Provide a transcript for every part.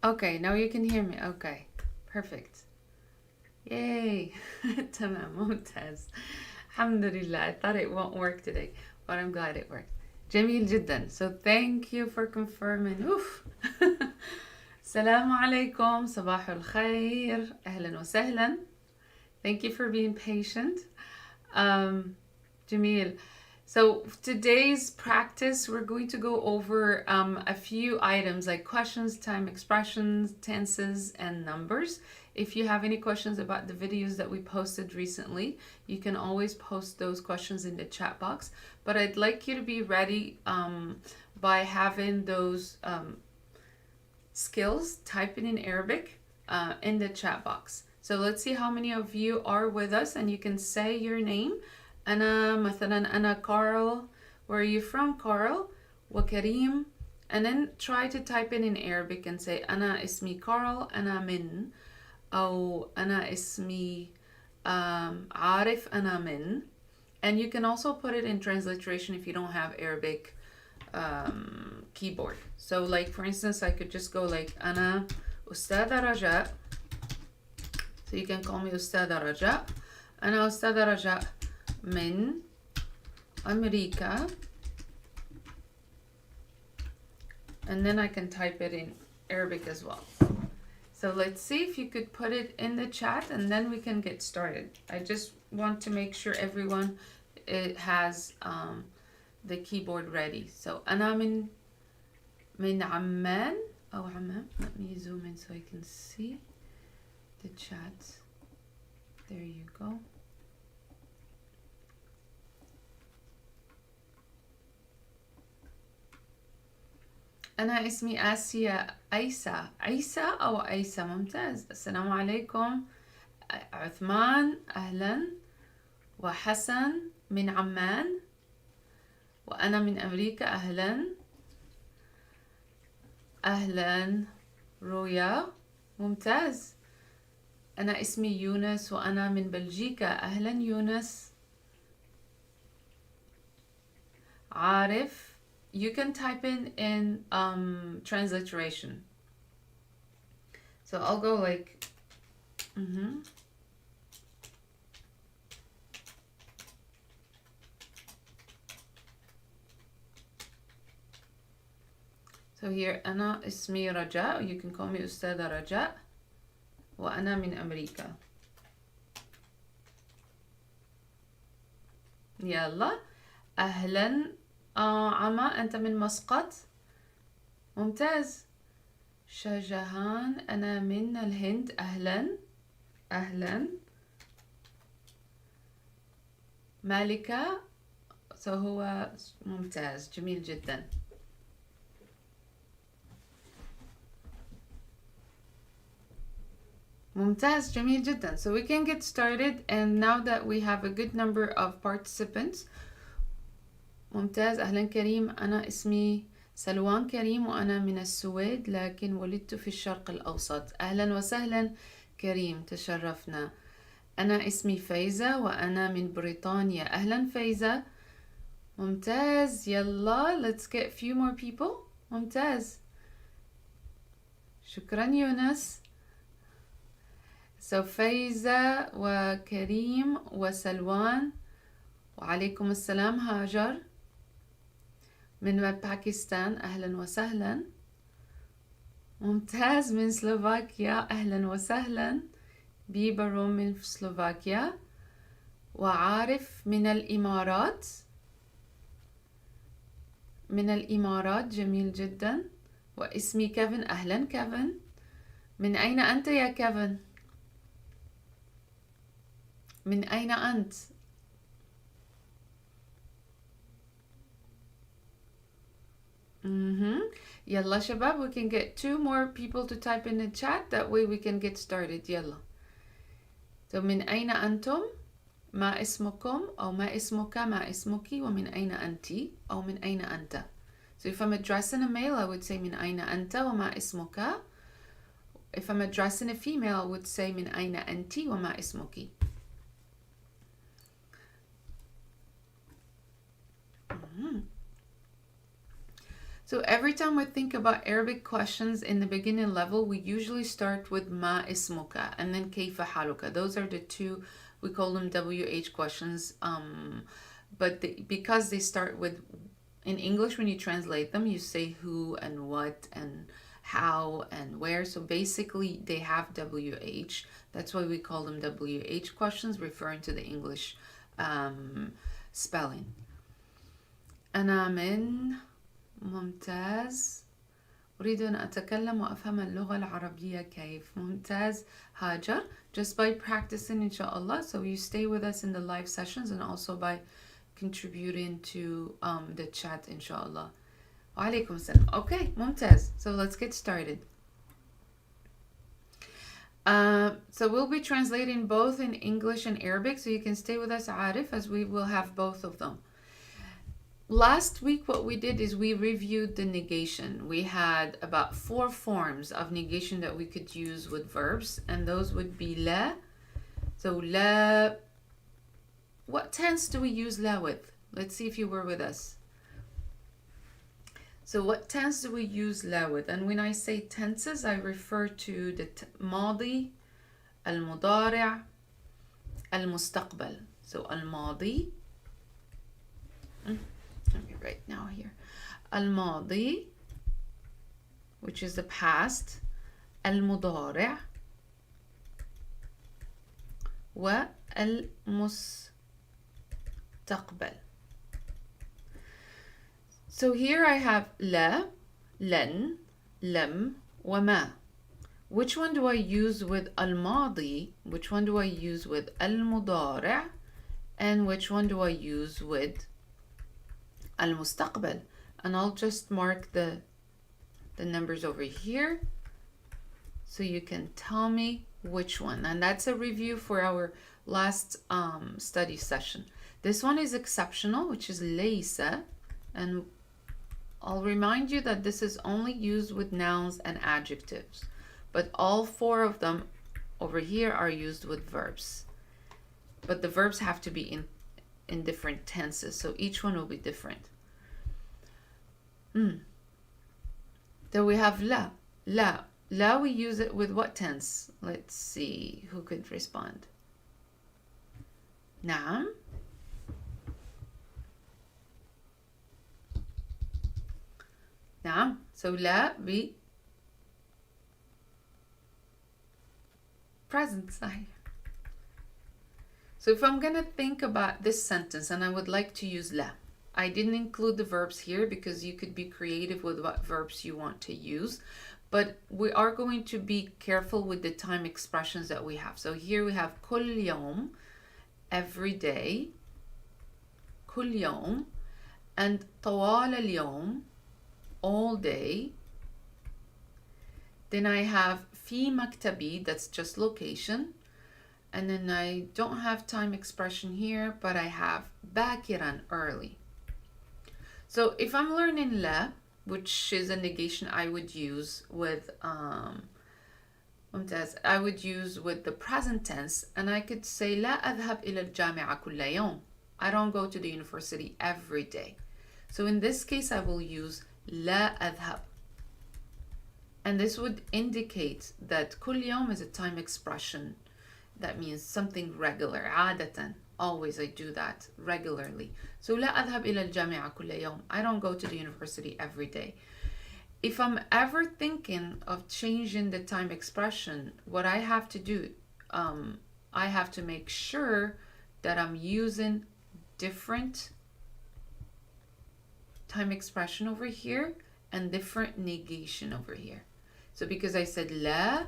Okay, now you can hear me. Okay, perfect. Yay. تمام ممتاز. الحمد لله. I thought it won't work today, but I'm glad it worked. جميل جدا. So thank you for confirming. Oof. السلام عليكم. صباح الخير. أهلا وسهلا. Thank you for being patient. Jamil. So today's practice, we're going to go over a few items like questions, time expressions, tenses, and numbers. If you have any questions about the videos that we posted recently, you can always post those questions in the chat box. But I'd like you to be ready by having those skills, typing in Arabic in the chat box. So let's see how many of you are with us, and you can say your name. أنا Carl. Where are you from, Carl? وكريم. And then try to type in Arabic and say أنا اسمي Carl. أنا من. أو أنا اسمي عارف. أنا من. And you can also put it in transliteration if you don't have Arabic keyboard. So like for instance, I could just go like أنا أستاذة رجاء. So you can call me أستاذة رجاء. أنا أستاذة رجاء من أمريكا. And then I can type it in Arabic as well. So let's see if you could put it in the chat and then we can get started. I just want to make sure everyone has the keyboard ready. So أنا من عمان أو عمان. Let me zoom in so I can see the chat. There you go. أنا اسمي آسيا. عيسى أو عيسى. ممتاز. السلام عليكم. عثمان. أهلا. وحسن من عمان. وأنا من أمريكا. أهلا. أهلا رويا. ممتاز. أنا اسمي يونس وأنا من بلجيكا. أهلا يونس. عارف. You can type in transliteration. So I'll go like So here أنا اسمي رجاء. You can call me أستاذة رجاء. وأنا من أمريكا. يلا. أهلا عما. أنت من مسقط. ممتاز. شجهان. أنا من الهند. أهلا. أهلا. مالكة. هو ممتاز. جميل جدا. ممتاز. جميل جدا. So we can get started, and now that we have a good number of participants. ممتاز. أهلا كريم. أنا اسمي سلوان كريم وأنا من السويد لكن ولدت في الشرق الأوسط. أهلا وسهلا كريم. تشرفنا. أنا اسمي فايزة وأنا من بريطانيا. أهلا فايزة. ممتاز. يلا let's get a few more people. ممتاز. شكرا يونس. So فايزة وكريم وسلوان. وعليكم السلام هاجر من باكستان. أهلا وسهلا. ممتاز. من سلوفاكيا. أهلا وسهلا. بيبرو من سلوفاكيا. وعارف من الإمارات. من الإمارات. جميل جدا. واسمي كيفن. أهلا كيفن. من أين أنت يا كيفن؟ من أين أنت؟ يلا شباب, we can get 2 more people to type in the chat. That way we can get started. يلا. So من أين أنتم؟ ما اسمكم؟ أو ما اسمك؟ ما اسمك؟ ومن أين أنت؟ أو من أين أنت؟ So if I'm addressing a male, I would say من أين أنت وما اسمك. If I'm addressing a female, I would say من أين أنت وما اسمك. So every time we think about Arabic questions in the beginning level, we usually start with ma ismuka and then kayfa haluka. Those are the two, we call them WH questions. But because they start with, in English, when you translate them, you say who and what and how and where. So basically they have WH. That's why we call them WH questions, referring to the English spelling. أنا من ممتاز أريد أن أتكلم وأفهم اللغة العربية كيف. ممتاز هاجر. Just by practicing inshallah. So you stay with us in the live sessions and also by contributing to the chat inshallah. وعليكم السلام. Okay, ممتاز. So let's get started. So we'll be translating both in English and Arabic, so you can stay with us, Arif, as we will have both of them. Last week what we did is we reviewed the negation. We had about 4 forms of negation that we could use with verbs, and those would be la. So la, what tense do we use la with? Let's see if you were with us. So what tense do we use la with? And when I say tenses, I refer to the ماضي, المضارع, المستقبل. So الماضي, let me write now here. الماضي, which is the past, المضارع, والمستقبل. So here I have لا, لن, لم, وما. Which one do I use with الماضي? Which one do I use with المضارع? And which one do I use with المستقبل? And I'll just mark the numbers over here so you can tell me which one. And that's a review for our last study session. This one is exceptional, which is ليس, and I'll remind you that this is only used with nouns and adjectives, but all 4 of them over here are used with verbs. But the verbs have to be in different tenses, so each one will be different. Then we have la. La. La, we use it with what tense? Let's see who could respond. نعم. نعم. So لا be present. So if I'm gonna think about this sentence and I would like to use la, I didn't include the verbs here because you could be creative with what verbs you want to use, but we are going to be careful with the time expressions that we have. So here we have كل يوم, every day, كل يوم, and طوال اليوم, all day. Then I have في مكتبي, that's just location. And then I don't have time expression here, but I have باكرا, early. So if I'm learning la, which is a negation I would use with I would use with the present tense, and I could say لا أذهب إلى الجامعة كل يوم. I don't go to the university every day. So in this case I will use لا أذهب. And this would indicate that كل يوم is a time expression. That means something regular. عادة. Always I do that regularly. So لا أذهب إلى الجامعة كل يوم. I don't go to the university every day. If I'm ever thinking of changing the time expression, what I have to do, I have to make sure that I'm using different time expression over here and different negation over here. So because I said لا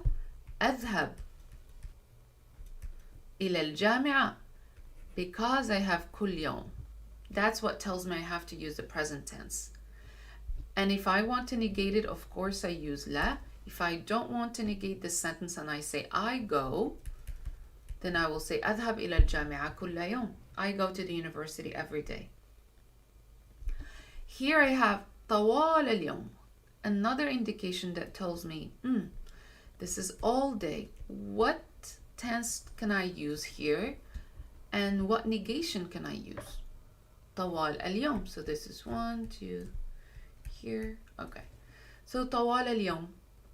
أذهب إلى الجامعة, because I have كل يوم, that's what tells me I have to use the present tense. And if I want to negate it, of course I use لا. If I don't want to negate the sentence and I say I go, then I will say أذهب إلى الجامعة كل يوم. I go to the university every day. Here I have طوال اليوم, another indication that tells me this is all day. What tense can I use here, and what negation can I use? طوال اليوم. So this is 1, 2, here. Okay. So طوال اليوم,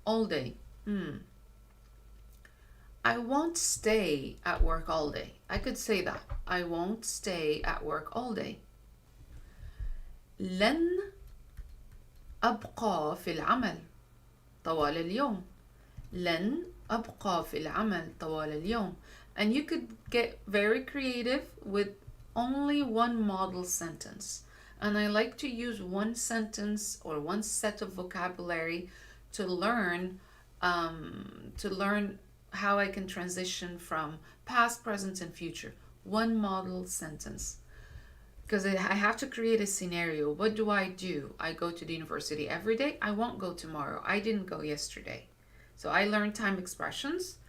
all day. I won't stay at work all day. I could say that. I won't stay at work all day. لن أبقى في العمل طوال اليوم. لن أبقى في العمل طوال اليوم. And you could get very creative with only one model sentence. And I like to use one sentence or one set of vocabulary to learn how I can transition from past, present, and future. One model sentence. Because I have to create a scenario. What do? I go to the university every day. I won't go tomorrow. I didn't go yesterday. So I learn time expressions,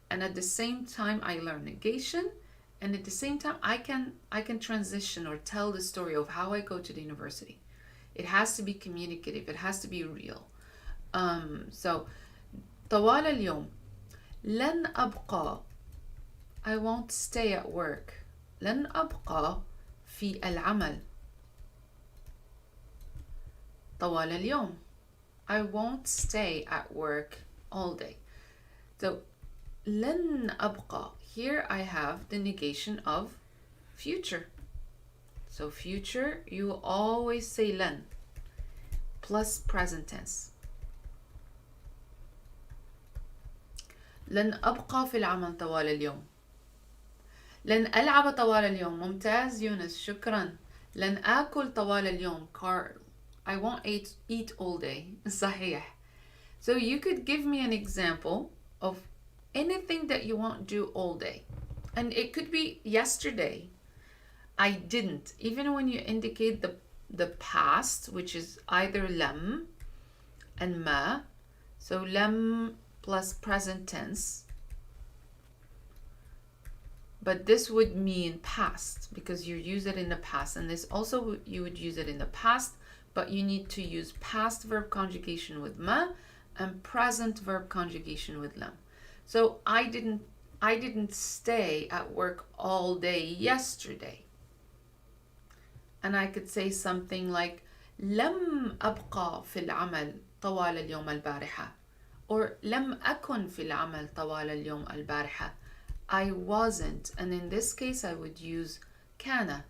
and at the same time I learn negation, and at the same time I can transition or tell the story of how I go to the university. It has to be communicative. It has to be real. So طوال اليوم. لن أبقى. I won't stay at work. لن أبقى في العمل طوال اليوم. I won't stay at work all day. So لن أبقى. Here I have the negation of future. So future, you always say لن plus present tense. لن أبقى في العمل طوال اليوم. لن ألعب طوال اليوم. ممتاز يونس, شكرا. لن آكل طوال اليوم. Carl, I won't eat all day. صحيح. So you could give me an example of anything that you won't do all day. And it could be yesterday. I didn't. Even when you indicate the past, which is either لم and ما. So لم plus present tense. But this would mean past because you use it in the past. And this also, you would use it in the past, but you need to use past verb conjugation with ma and present verb conjugation with lam. So I didn't stay at work all day yesterday. And I could say something like لم أبقى في العمل طوال اليوم البارحة, or لم أكن في العمل طوال اليوم البارحة. I wasn't, and in this case I would use كان.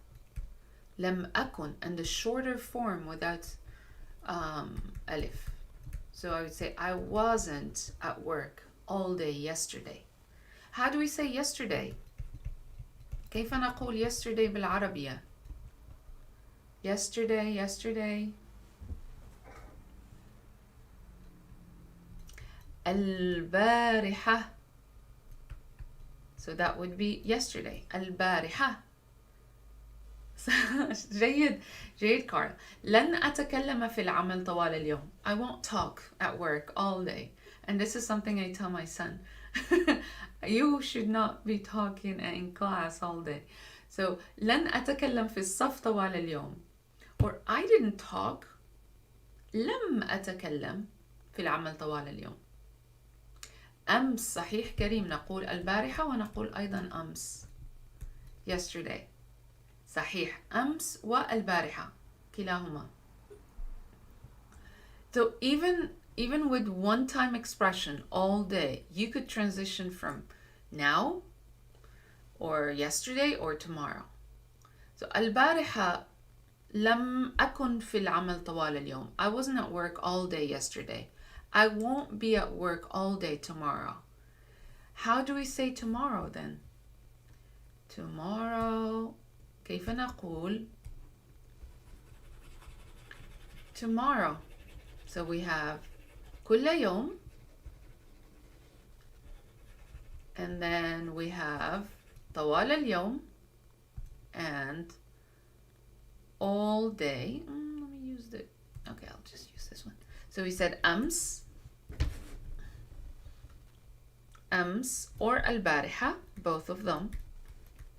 لم أكن, and the shorter form without alif. So I would say I wasn't at work all day yesterday. How do we say yesterday? كيف نقول yesterday بالعربية? Yesterday. البارحة. So that would be yesterday. البارحة. جيد Carl. لن أتكلم في العمل طوال اليوم. I won't talk at work all day. And this is something I tell my son. You should not be talking in class all day. So لن أتكلم في الصف طوال اليوم. Or I didn't talk. لم أتكلم في العمل طوال اليوم. أمس, صحيح كريم, نقول البارحة ونقول أيضا أمس. Yesterday. صحيح, أمس والبارحة كلاهما. So even with one time expression all day, you could transition from now or yesterday or tomorrow. So البارحة لم أكن في العمل طوال اليوم. I wasn't at work all day yesterday. I won't be at work all day tomorrow. How do we say tomorrow then? Tomorrow, كيف نقول tomorrow? So we have كل يوم, and then we have طوال اليوم and all day. Let me use the, okay, I'll just use this one. So we said أمس or البارحة, both of them.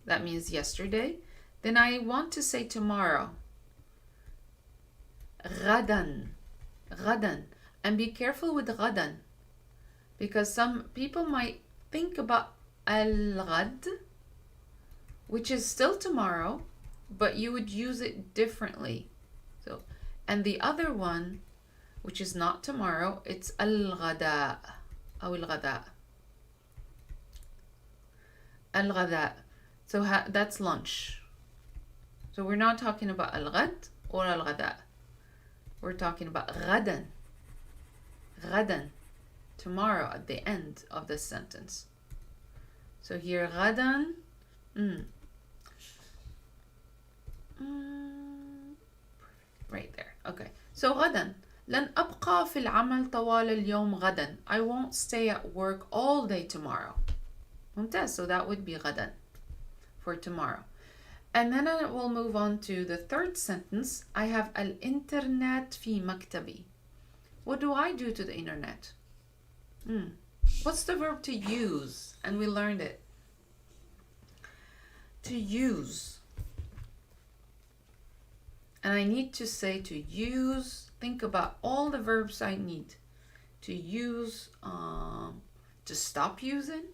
That means yesterday. Then I want to say tomorrow. غدا. And be careful with غدا, because some people might think about الغد, which is still tomorrow, but you would use it differently. So And the other one, which is not tomorrow, it's الغداء أو الغداء. الغداء. So that's lunch. So we're not talking about الغد or الغداء. We're talking about غدا. غدا. Tomorrow at the end of the sentence. So here غدا. Right there. Okay. So غدا. لن أبقى في العمل طوال اليوم غدا. I won't stay at work all day tomorrow. ممتاز. So that would be غدا for tomorrow. And then I will move on to the third sentence. I have الإنترنت في مكتبي. What do I do to the internet? What's the verb to use? And we learned it. To use. And I need to say to use. Think about all the verbs I need. To use, to stop using.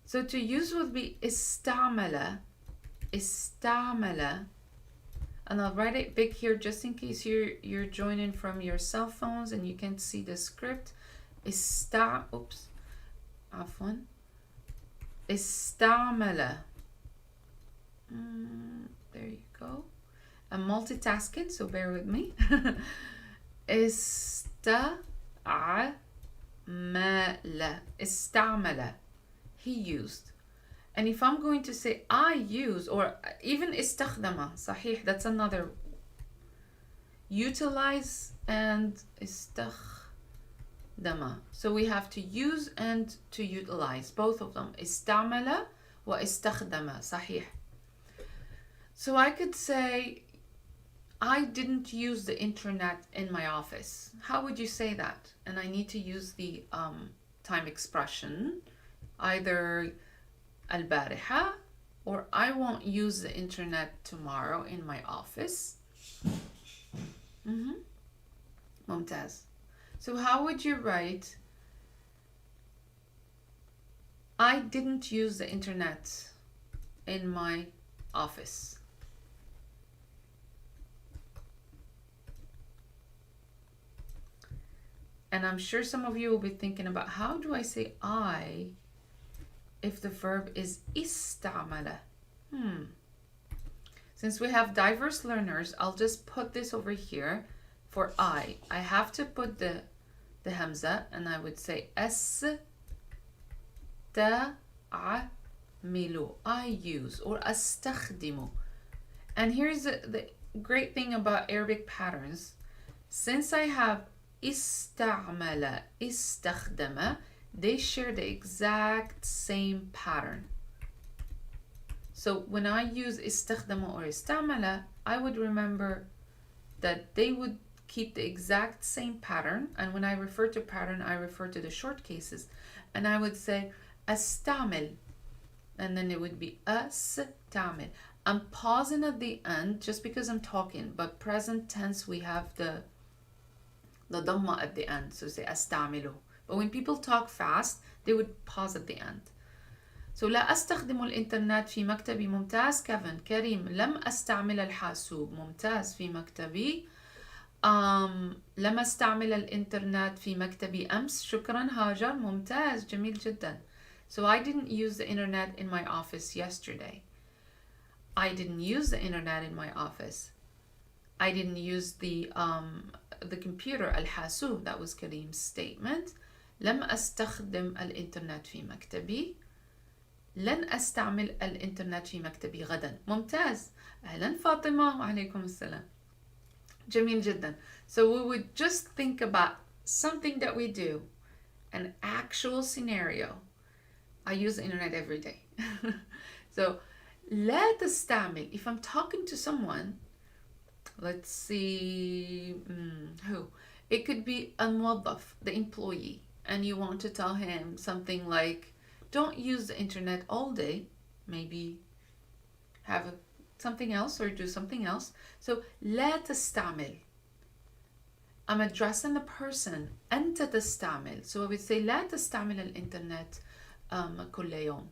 So to use would be استعمل. استعمل. And I'll write it big here just in case you're joining from your cell phones and you can't see the script. Oops. عفوا. استعمل. There you go. I'm multitasking, so bear with me. استعمل. استعمل. He used. And if I'm going to say I use, or even استخدم, صحيح, that's another. Utilize and استخدم. So we have to use and to utilize, both of them. استعمل واستخدم, صحيح. So I could say, I didn't use the internet in my office. How would you say that? And I need to use the time expression. Either البارحة or I won't use the internet tomorrow in my office. ممتاز. So how would you write I didn't use the internet in my office? And I'm sure some of you will be thinking about how do I say I if the verb is استعمل. Since we have diverse learners, I'll just put this over here for I. I have to put the hamza and I would say استعمل. I use or أستخدم. And here's the great thing about Arabic patterns. Since I have استعمل, استخدم, they share the exact same pattern. So when I use استخدم or استعمل, I would remember that they would keep the exact same pattern. And when I refer to pattern, I refer to the short cases. And I would say أستعمل. And then it would be أستعمل. I'm pausing at the end just because I'm talking. But present tense, we have the dhamma at the end. So say أستعمله. But when people talk fast, they would pause at the end. So لا أستخدم الإنترنت في مكتبي. ممتاز كيفن. كريم. لم أستعمل الحاسوب. ممتاز في مكتبي. لم أستعمل الإنترنت في مكتبي أمس. شكرا هاجر. ممتاز. جميل جدا. So I didn't use the internet in my office yesterday. I didn't use the internet in my office. I didn't use the computer. الحاسوب. That was Kareem's statement. لم أستخدم الإنترنت في مكتبي. لن أستعمل الإنترنت في مكتبي غدا. ممتاز. أهلا فاطمة. وعليكم السلام. جميل جدا. So we would just think about something that we do, an actual scenario. I use the internet every day. So لا تستعمل. If I'm talking to someone, let's see who. It could be الموظف, the employee, and you want to tell him something like, don't use the internet all day. Maybe have something else or do something else. So لا تستعمل. I'm addressing the person. أنت تستعمل. So I would say لا تستعمل الإنترنت كل يوم.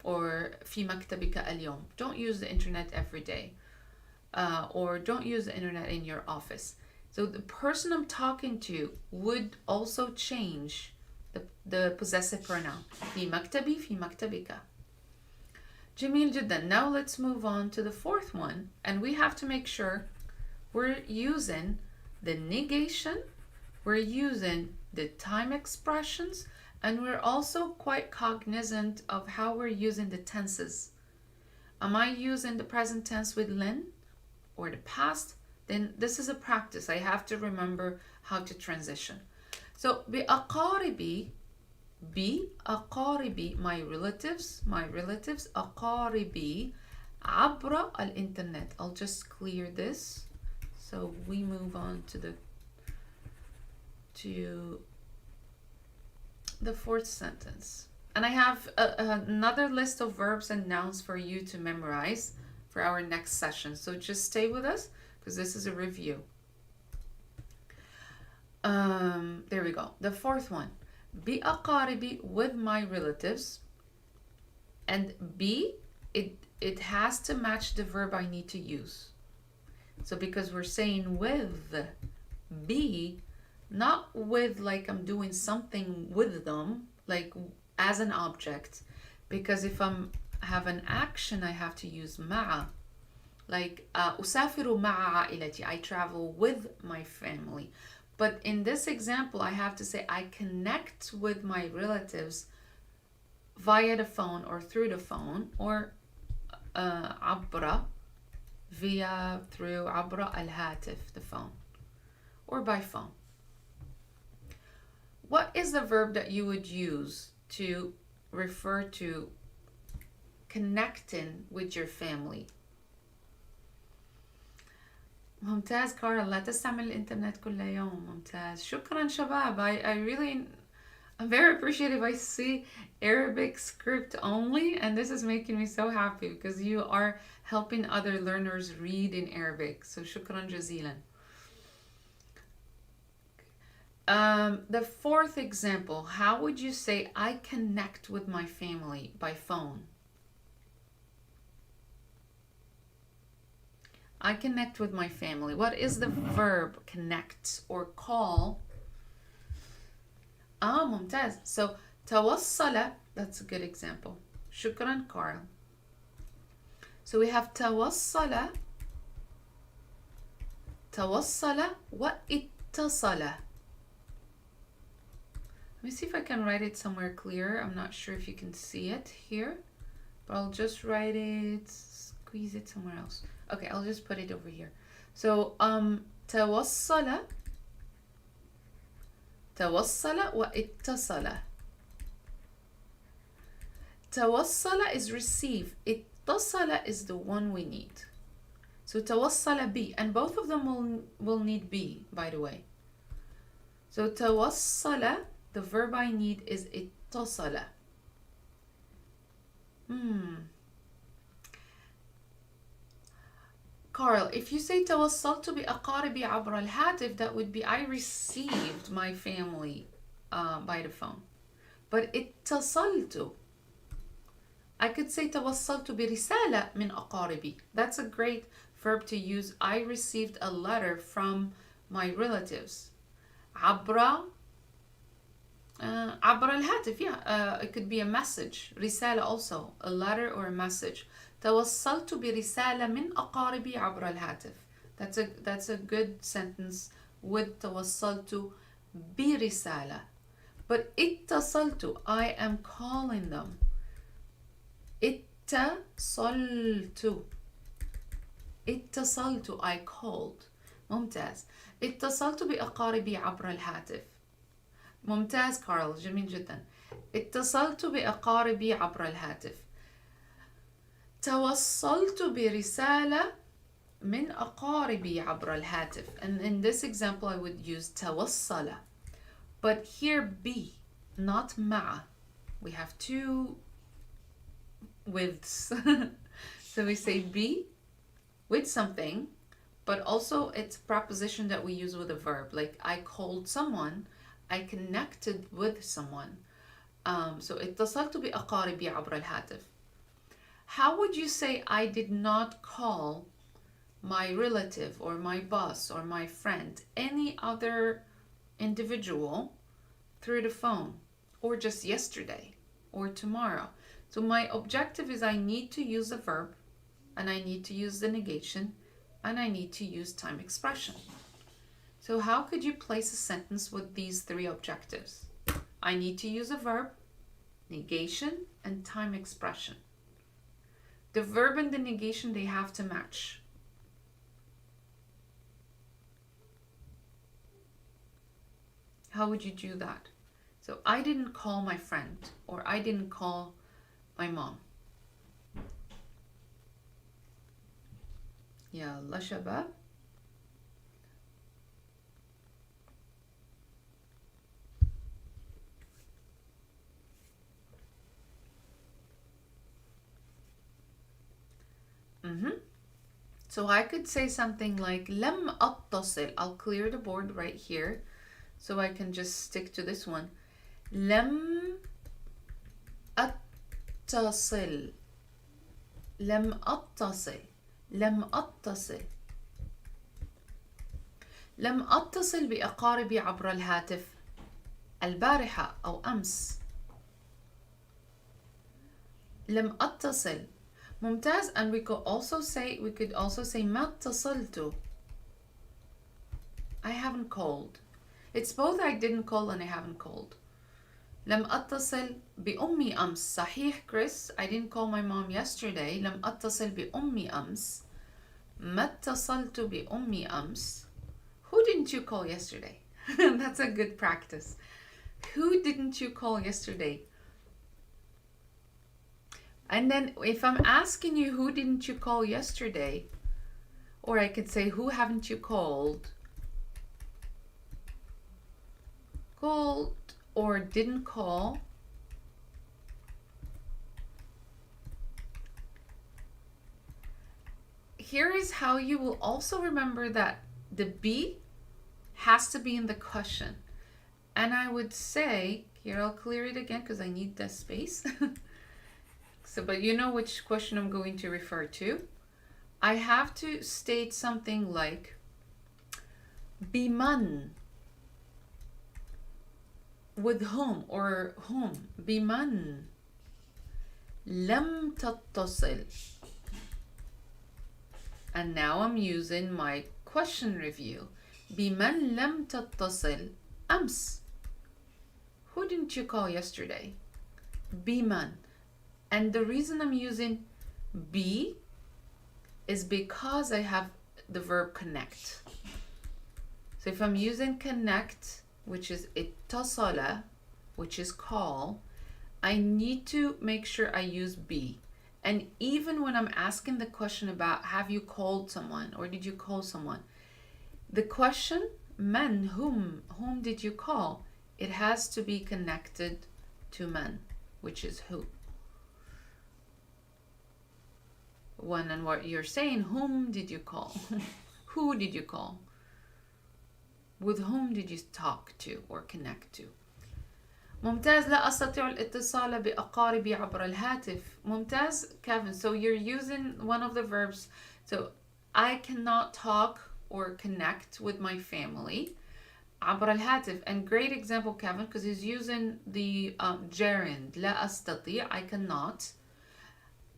Or في مكتبك اليوم. Don't use the internet every day. or don't use the internet in your office. So the person I'm talking to would also change the possessive pronoun. في مكتبي في مكتبك. جميل جدا. Now let's move on to the fourth one, and we have to make sure we're using the negation, we're using the time expressions, and we're also quite cognizant of how we're using the tenses. Am I using the present tense with Lynn or the past? Then this is a practice. I have to remember how to transition. So بأقاربي, بأقاربي, my relatives, أقاربي عبر الإنترنت. I'll just clear this. So we move on to the fourth sentence. And I have another list of verbs and nouns for you to memorize for our next session. So just stay with us because this is a review. There we go. The fourth one. بأقاربي, with my relatives. And B, it has to match the verb I need to use. So because we're saying with, be, not with like I'm doing something with them, like as an object. Because if I'm have an action, I have to use مع. Like أسافر مع عائلتي, I travel with my family. But in this example, I have to say I connect with my relatives via the phone or through the phone, or عبر, via, through, عبر الهاتف, the phone, or by phone. What is the verb that you would use to refer to connecting with your family? ممتاز كارل. لا تستعمل الإنترنت كل يوم. ممتاز. شكرا شباب. I'm very appreciative. I see Arabic script only, and this is making me so happy because you are helping other learners read in Arabic. So شكرا جزيلا. The fourth example, how would you say I connect with my family by phone? I connect with my family. What is the verb connect or call? ممتاز. So توصل, that's a good example. شكرا Carl. So we have توصل واتصل. Let me see if I can write it somewhere clear. I'm not sure if you can see it here, but I'll just write it, squeeze it somewhere else. Okay, I'll just put it over here. So توصل واتصل. توصل is receive. اتصل is the one we need. So توصل be, and both of them will need be, by the way. So توصل, the verb I need is اتصل. Carl, if you say توصلت بأقاربي عبر الهاتف, that would be I received my family by the phone. But اتصلت, I could say توصلت برسالة من أقاربي. That's a great verb to use. I received a letter from my relatives. عبر الهاتف, yeah. It could be a message. رسالة also, a letter or a message. توصلت برسالة من أقاربي عبر الهاتف. That's a good sentence with توصلت برسالة. But اتصلت, I am calling them. اتصلت, I called. ممتاز. اتصلت بأقاربي عبر الهاتف. ممتاز كارل, جميل جدا. اتصلت بأقاربي عبر الهاتف. توصلت برسالة من أقاربي عبر الهاتف. And in this example I would use توصل. But here be, not مع. We have two withs. So we say be with something, but also it's a preposition that we use with a verb. Like I called someone, I connected with someone. So اتصلت بأقاربي عبر الهاتف. How would you say I did not call my relative or my boss or my friend, any other individual through the phone, or just yesterday or tomorrow. So my objective is I need to use a verb, and I need to use the negation, and I need to use time expression. So how could you place a sentence with these three objectives? I need to use a verb, negation, and time expression. The verb and the negation, they have to match. How would you do that? So I didn't call my friend, or I didn't call my mom. يلا شباب. So I could say something like لم أتصل. I'll clear the board right here so I can just stick to this one. لم أتصل. لم أتصل. لم أتصل. لم أتصل بأقاربي عبر الهاتف البارحة أو أمس. لم أتصل. ممتاز. And we could also say ما اتصلت. I haven't called. It's both I didn't call and I haven't called. لم أتصل بأمي أمس. صحيح Chris, I didn't call my mom yesterday. لم أتصل بأمي أمس. ما اتصلت بأمي أمس. Who didn't you call yesterday? That's a good practice. Who didn't you call yesterday? And then if I'm asking you who didn't you call yesterday, or I could say who haven't you called? Called or didn't call. Here is how you will also remember that the be has to be in the question. And I would say, here I'll clear it again because I need the space. So, but you know which question I'm going to refer to. I have to state something like بمن, with whom or whom. بمن لم تتصل. And now I'm using my question review. بمن لم تتصل أمس. Who didn't you call yesterday? بمن. And the reason I'm using be is because I have the verb connect. So if I'm using connect, which is اتصل, which is call, I need to make sure I use be. And even when I'm asking the question about have you called someone or did you call someone, the question man, whom did you call, it has to be connected to man, which is who. When and what you're saying, whom did you call? Who did you call? With whom did you talk to or connect to? ممتاز. لا أستطيع الاتصال بأقاربي عبر الهاتف. ممتاز Kevin. So you're using one of the verbs. So I cannot talk or connect with my family عبر الهاتف. And great example Kevin, because he's using the gerund. لا أستطيع, I cannot.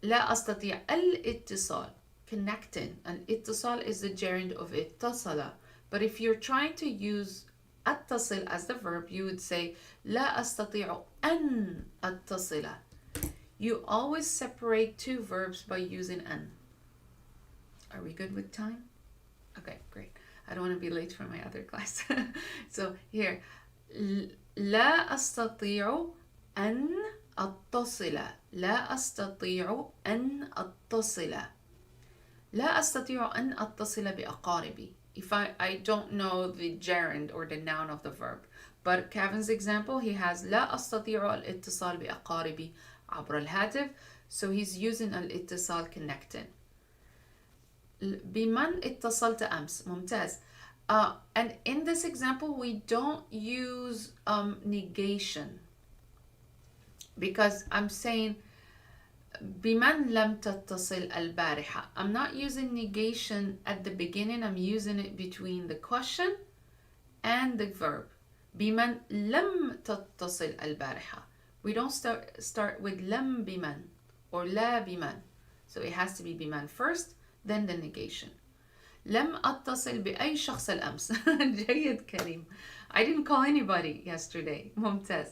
لا أستطيع الاتصال, connecting. And اتصال is the gerund of اتصل. But if you're trying to use أتصل as the verb, you would say لا أستطيع أن أتصل. You always separate two verbs by using أن. Are we good with time? Okay, great. I don't want to be late for my other class. So here, لا أستطيع أن أتصل. لا أستطيع أن أتصل. لا أستطيع أن أتصل بأقاربي. If I don't know the gerund or the noun of the verb. But Kevin's example, he has لا أستطيع الاتصال بأقاربي عبر الهاتف. So he's using الاتصال connecting. بمن اتصلت أمس. ممتاز. And in this example, we don't use negation. Because I'm saying بمن لم تتصل البارحة. I'm not using negation at the beginning. I'm using it between the question and the verb. بمن لم تتصل البارحة. We don't start with لم بمن or لا بمن. So it has to be بمن first, then the negation. لم أتصل بأي شخص الأمس. جيد كريم. I didn't call anybody yesterday. ممتاز.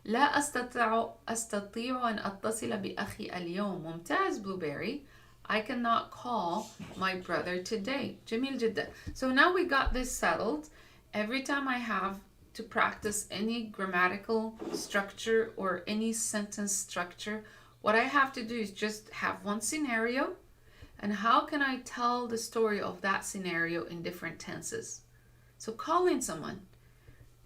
لا أستطيع أن أتصل بأخي اليوم. ممتاز blueberry. I cannot call my brother today. جميل جدا. So now we got this settled. Every time I have to practice any grammatical structure or any sentence structure, what I have to do is just have one scenario, and how can I tell the story of that scenario in different tenses? So calling someone,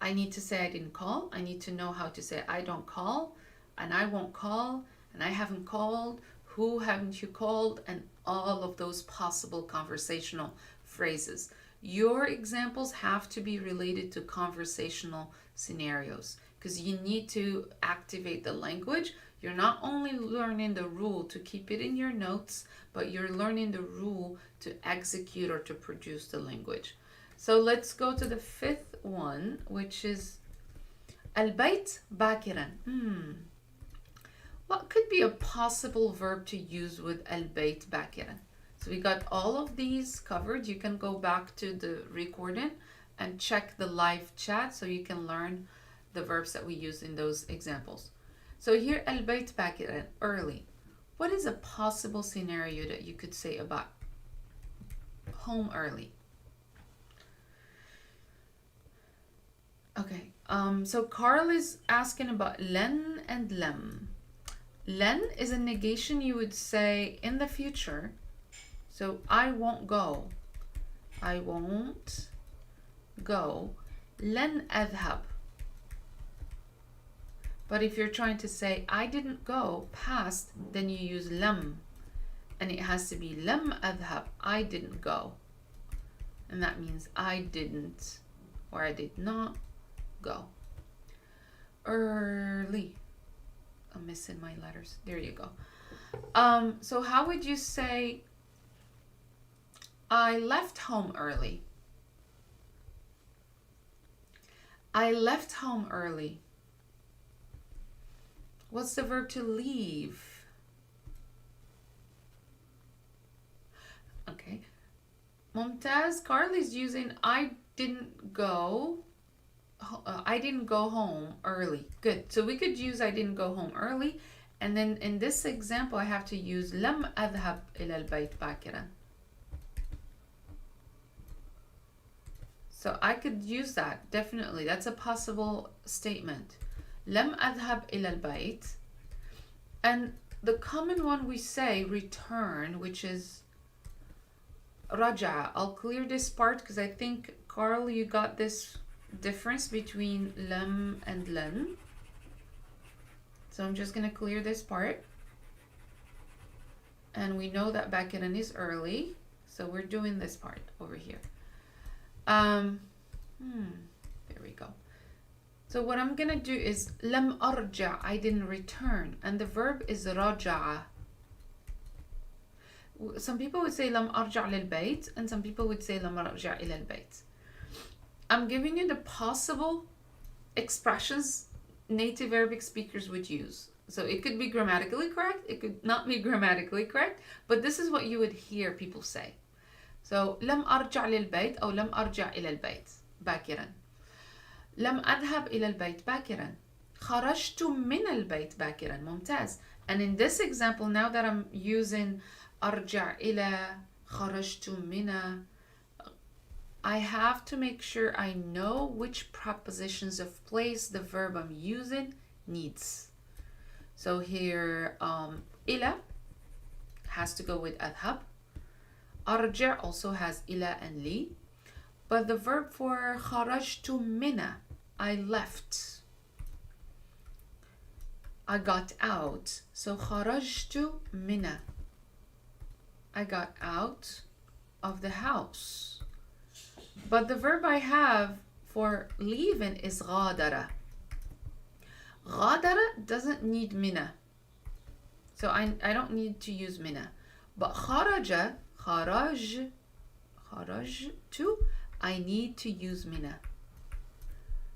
I need to say I didn't call. I need to know how to say I don't call, and I won't call, and I haven't called. Who haven't you called? And all of those possible conversational phrases. Your examples have to be related to conversational scenarios because you need to activate the language. You're not only learning the rule to keep it in your notes, but you're learning the rule to execute or to produce the language. So let's go to the fifth one, which is البيت باكرا. What could be a possible verb to use with البيت باكرا? So we got all of these covered. You can go back to the recording and check the live chat so you can learn the verbs that we use in those examples. So here, البيت باكرا, early. What is a possible scenario that you could say about home early? Okay, so Carl is asking about len and lem. Len is a negation you would say in the future. So I won't go. I won't go. لن أذهب. But if you're trying to say I didn't go past, then you use لم. And it has to be لم أذهب. I didn't go. And that means I didn't or I did not go. Early. I'm missing my letters. There you go. So how would you say I left home early? I left home early. What's the verb to leave? Okay. Mumtaz, Carly's using I didn't go home early. Good. So we could use I didn't go home early. And then in this example, I have to use لم أذهب إلى البيت باكرا. So I could use that, definitely. That's a possible statement. لم أذهب إلى البيت. And the common one we say, return, which is رجع. I'll clear this part because I think, Carl, you got this difference between لم and لن. So I'm just going to clear this part. And we know that باكرا is early. So we're doing this part over here. There we go. So what I'm gonna do is لم أرجع, I didn't return, and the verb is رجع. Some people would say لم أرجع للبيت, and some people would say لم أرجع إلى البيت. I'm giving you the possible expressions native Arabic speakers would use. So it could be grammatically correct, it could not be grammatically correct, but this is what you would hear people say. So لم أرجع للبيت أو لم أرجع إلى البيت باكرا. لم أذهب إلى البيت باكرا. خرجت من البيت باكرا. ممتاز. And in this example, now that I'm using أرجع إلى, خرجت من, I have to make sure I know which prepositions of place the verb I'm using needs. So here, إلى has to go with أذهب. أرجع also has إلى and لي. But the verb for خرجت من, I left. I got out. So خرجت من, I got out of the house. But the verb I have for leaving is غادر. غادر doesn't need من. So I don't need to use mina. But خرج, خرجت, I need to use mina.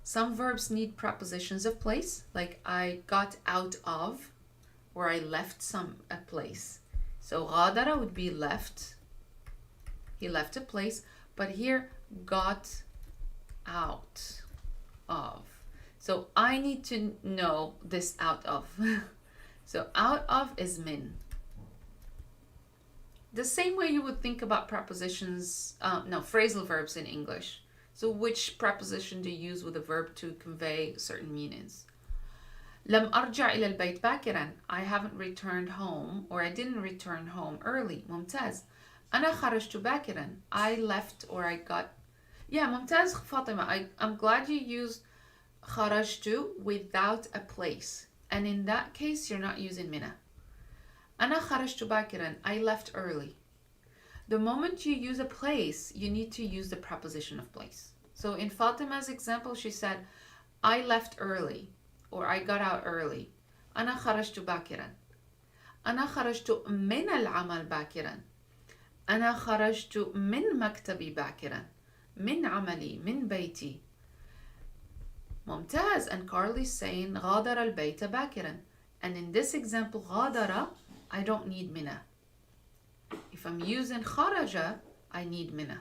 Some verbs need prepositions of place, like I got out of, or I left a place. So غادر would be left. He left a place, but here got out of. So I need to know this out of. So out of is min. The same way you would think about prepositions, phrasal verbs in English. So which preposition do you use with a verb to convey certain meanings? لم أرجع إلى البيت باكرا. I haven't returned home, or I didn't return home early. ممتاز. أنا خرجت باكرا. I left, or I got. Yeah, ممتاز فاطمة. I'm glad you used خرجت without a place. And in that case, you're not using mina. أنا خرجت باكرا. I left early. The moment you use a place, you need to use the preposition of place. So in Fatima's example, she said, I left early, or I got out early. أنا خرجت باكرا. أنا خرجت من العمل باكرا. أنا خرجت من مكتبي باكرا. من عملي, من بيتي. ممتاز. And Carly's saying غادر البيت باكرا. And in this example, غادر, I don't need mina. If I'm using خرج, I need mina.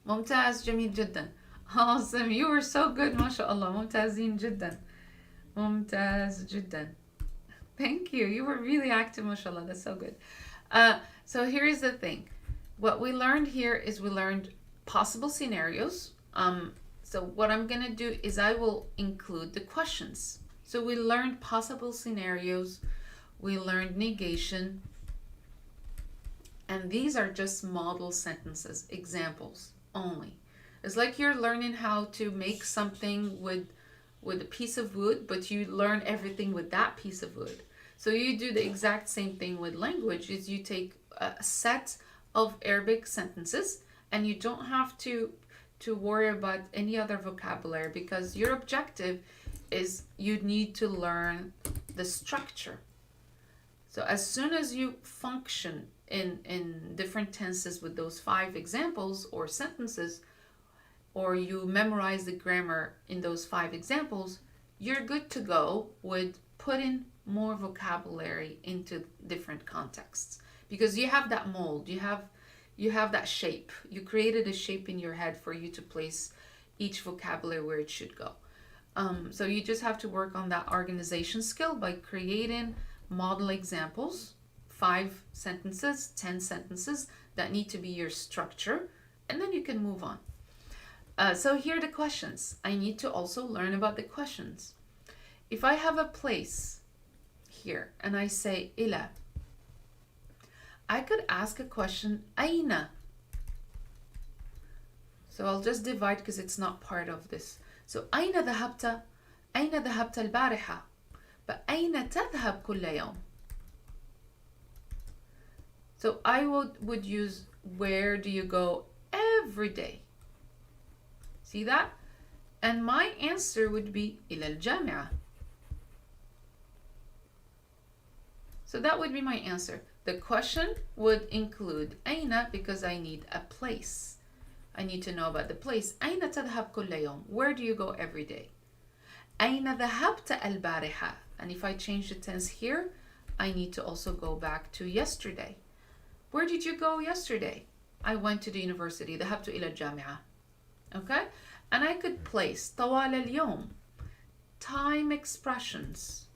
ممتاز. جميل جدا. Awesome. You were so good. ما شاء الله. ممتازين جدا. ممتاز جدا. Thank you. You were really active. ما شاء الله. That's so good. So here's the thing. What we learned here is we learned possible scenarios. So what I'm going to do is I will include the questions. So we learned possible scenarios. We learned negation. And these are just model sentences, examples only. It's like you're learning how to make something with a piece of wood, but you learn everything with that piece of wood. So you do the exact same thing with language, is you take a set of Arabic sentences and you don't have to worry about any other vocabulary, because your objective is you need to learn the structure. So as soon as you function in different tenses with those 5 examples or sentences, or you memorize the grammar in those 5 examples, you're good to go with putting more vocabulary into different contexts, because you have that mold, you have that shape. You created a shape in your head for you to place each vocabulary where it should go. So you just have to work on that organization skill by creating model examples, 5 sentences, 10 sentences that need to be your structure, and then you can move on. So here are the questions. I need to also learn about the questions. If I have a place here and I say إلى, I could ask a question, أين? So I'll just divide because it's not part of this. So أين ذهبت? أين ذهبت البارحة? But أين تذهب كل يوم? So I would use where do you go every day? See that? And my answer would be إلى الجامعة. So that would be my answer. The question would include أين, because I need a place. I need to know about the place. أين تذهب كل يوم? Where do you go every day? أين ذهبت البارحة? And if I change the tense here, I need to also go back to yesterday. Where did you go yesterday? I went to the university. ذهبت إلى الجامعة. Okay? And I could place طوال اليوم, time expressions.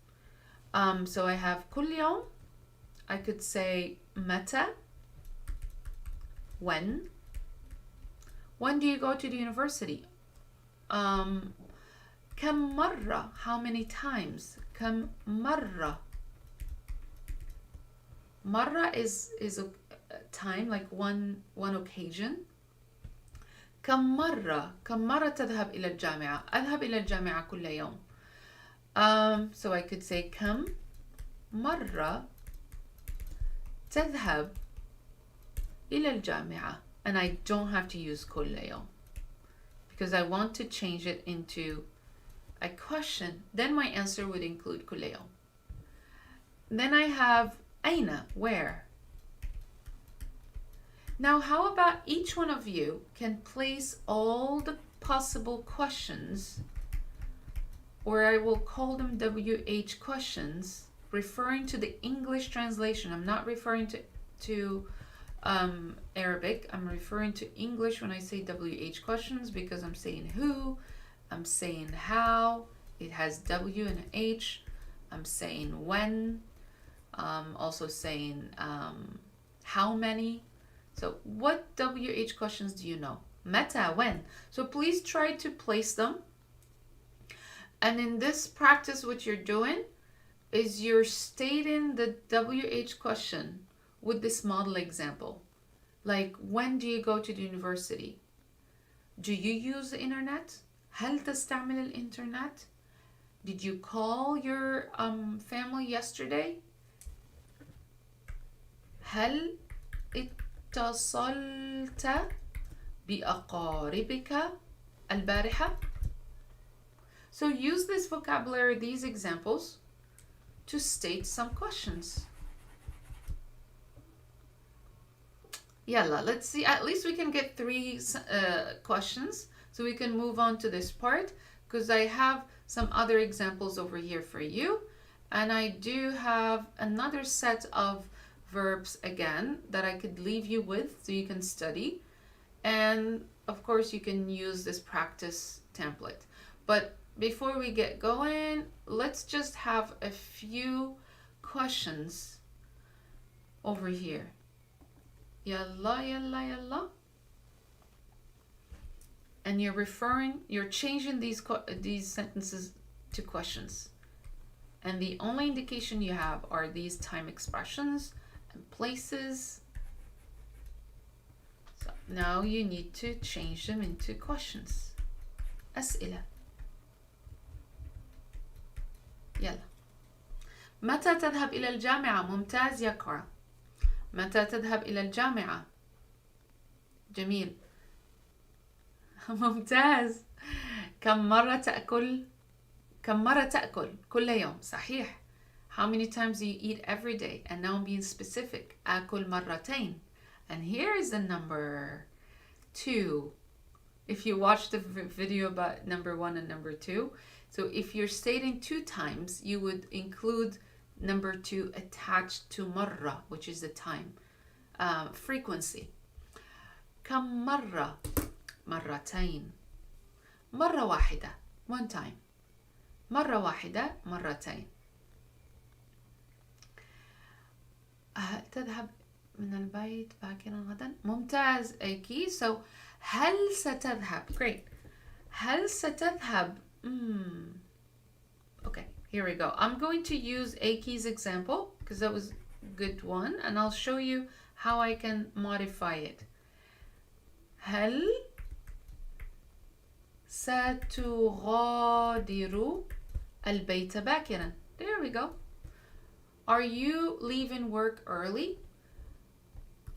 So I have كل يوم. I could say متى, when. When do you go to the university? كم مرة, how many times? كم مرة. مرة is a time, like one occasion. كم مرة تذهب إلى الجامعة? أذهب إلى الجامعة كل يوم. So I could say كم مرة تذهب إلى الجامعة, and I don't have to use كل يوم because I want to change it into a question. Then my answer would include كل يوم. Then I have أين, where. Now, how about each one of you can place all the possible questions, or I will call them WH questions, referring to the English translation. I'm not referring to Arabic. I'm referring to English when I say WH questions, because I'm saying who, I'm saying how, it has W and H. I'm saying when, also saying how many. So what WH questions do you know? Meta, when. So please try to place them. And in this practice, what you're doing is you're stating the WH question with this model example. Like, when do you go to the university? Do you use the internet? هل تستعمل الإنترنت? Did you call your family yesterday? هل اتصلت بأقاربك البارحة? So use this vocabulary, these examples, to state some questions. Yalla, let's see. At least we can get 3 questions, so we can move on to this part, because I have some other examples over here for you. And I do have another set of verbs again that I could leave you with so you can study. And of course you can use this practice template. But before we get going, let's just have a few questions over here. Yalla, yalla, yalla. And you're changing these sentences to questions. And the only indication you have are these time expressions and places. So now you need to change them into questions. أسئلة. يلا. متى تذهب إلى الجامعة؟ ممتاز يا كارل. متى تذهب إلى الجامعة؟ جميل. ممتاز. كم مرة تأكل؟ كم مرة تأكل؟ كل يوم. صحيح. How many times do you eat every day? And now I'm being specific. أكل مرتين. And here is the number 2. If you watch the video about number 1 and number 2, so if you're stating 2 times, you would include number 2 attached to مرة, which is the time, frequency. كم مرة؟ مرتين. مرة واحدة, 1 time. مرة واحدة, مرتين. تذهب من البيت باكرا غدا. ممتاز أيكي. So هل ستذهب? Great. هل ستذهب? Okay, here we go. I'm going to use Aiki's example because that was a good one, and I'll show you how I can modify it. هل ستغادر البيت باكرا? There we go. Are you leaving work early?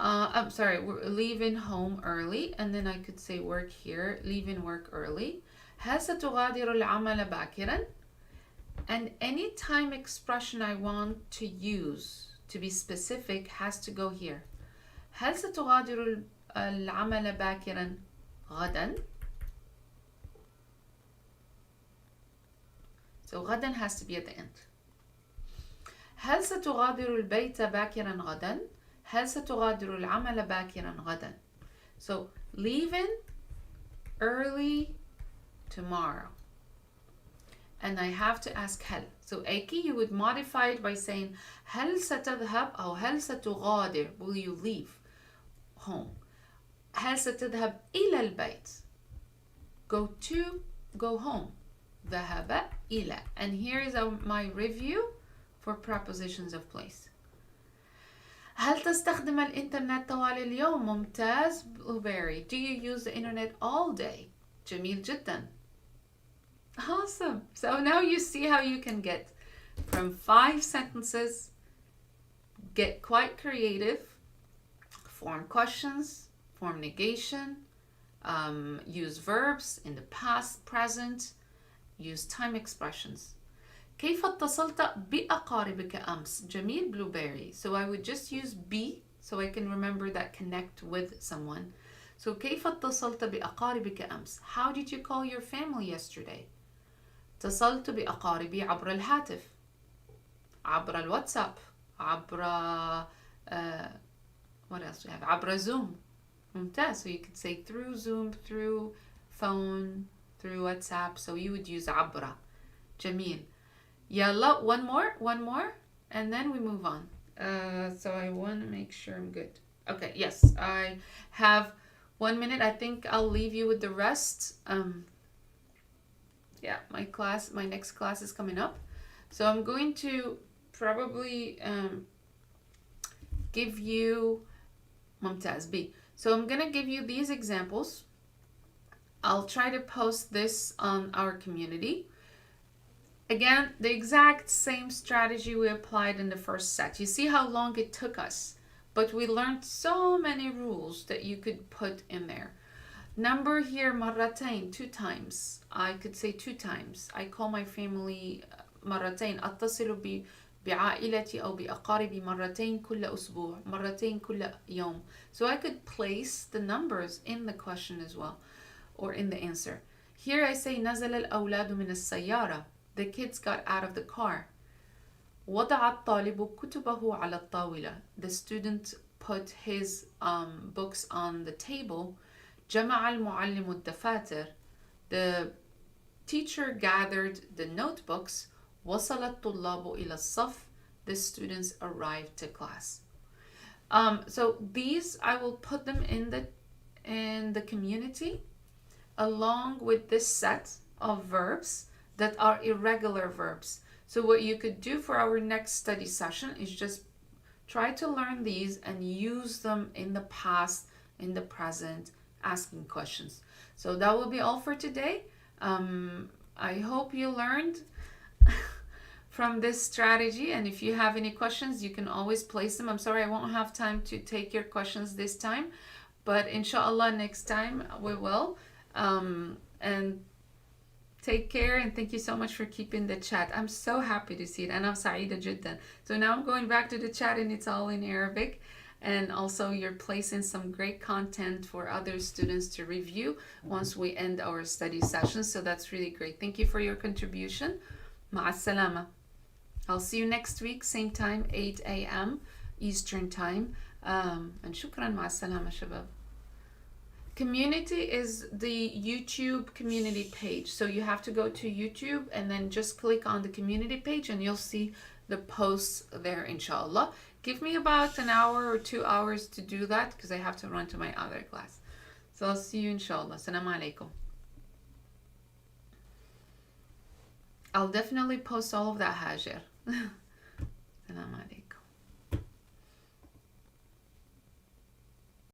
I'm sorry, we're leaving home early, and then I could say work here, leaving work early. هل ستغادر العمل باكرا? And any time expression I want to use to be specific has to go here. هل ستغادر العمل باكرا غدا? So غدا has to be at the end. هل ستغادر البيت باكرا غدا؟ هل ستغادر العمل باكرا غدا؟ So leaving early tomorrow. And I have to ask هل. So Aiki, you would modify it by saying هل ستذهب أو هل ستغادر. Will you leave home? هل ستذهب إلى البيت? Go to, go home. ذهب إلى. And here is my review for prepositions of place. هل تستخدم الإنترنت طوال اليوم؟ ممتاز Blueberry. Do you use the internet all day? جميل جدا. Awesome. So now you see how you can get from 5 sentences, get quite creative, form questions, form negation, use verbs in the past, present, use time expressions. كيف اتصلت بأقاربك أمس؟ جميل, blueberry. So I would just use be so I can remember that connect with someone. So كيف اتصلت بأقاربك أمس? How did you call your family yesterday? اتصلت بأقاربي عبر الهاتف, عبر الواتساب, عبر what else do we have? عبر Zoom. ممتاز. So you could say through Zoom, through phone, through WhatsApp. So you would use عبر. جميل. Yalla, one more, and then we move on. So I want to make sure I'm good. Okay, yes, I have 1 minute. I think I'll leave you with the rest. Yeah, my next class is coming up. So I'm going to probably give you Mumtaz B. So I'm going to give you these examples. I'll try to post this on our community. Again, the exact same strategy we applied in the first set. You see how long it took us, but we learned so many rules that you could put in there. Number here, مرتين, 2 times. I could say 2 times. I call my family مرتين. أتصل بعائلتي أو بأقاربي مرتين كل أسبوع, مرتين كل يوم. So I could place the numbers in the question as well, or in the answer. Here I say نزل الأولاد من السيارة. The kids got out of the car. وضع الطالب كتبه على الطاولة. The student put his books on the table. جمع المعلم الدفاتر. The teacher gathered the notebooks. وصل الطلاب إلى الصف. The students arrived to class. So these I will put them in the community along with this set of verbs that are irregular verbs. So what you could do for our next study session is just try to learn these and use them in the past, in the present, asking questions. So that will be all for today. I hope you learned from this strategy, and if you have any questions, you can always place them. I'm sorry I won't have time to take your questions this time, but inshallah next time we will. And take care, and thank you so much for keeping the chat. I'm so happy to see it. أنا سعيدة جدا. So now I'm going back to the chat and it's all in Arabic. And also you're placing some great content for other students to review once we end our study session. So that's really great. Thank you for your contribution. مع السلامة. I'll see you next week, same time, 8 a.m. Eastern time. And شكرا, مع السلامة شباب. Community is the YouTube community page. So you have to go to YouTube and then just click on the community page and you'll see the posts there, inshallah. Give me about an hour or 2 hours to do that because I have to run to my other class. So I'll see you, inshallah. Assalamu alaikum. I'll definitely post all of that, Hajar. Assalamu alaikum.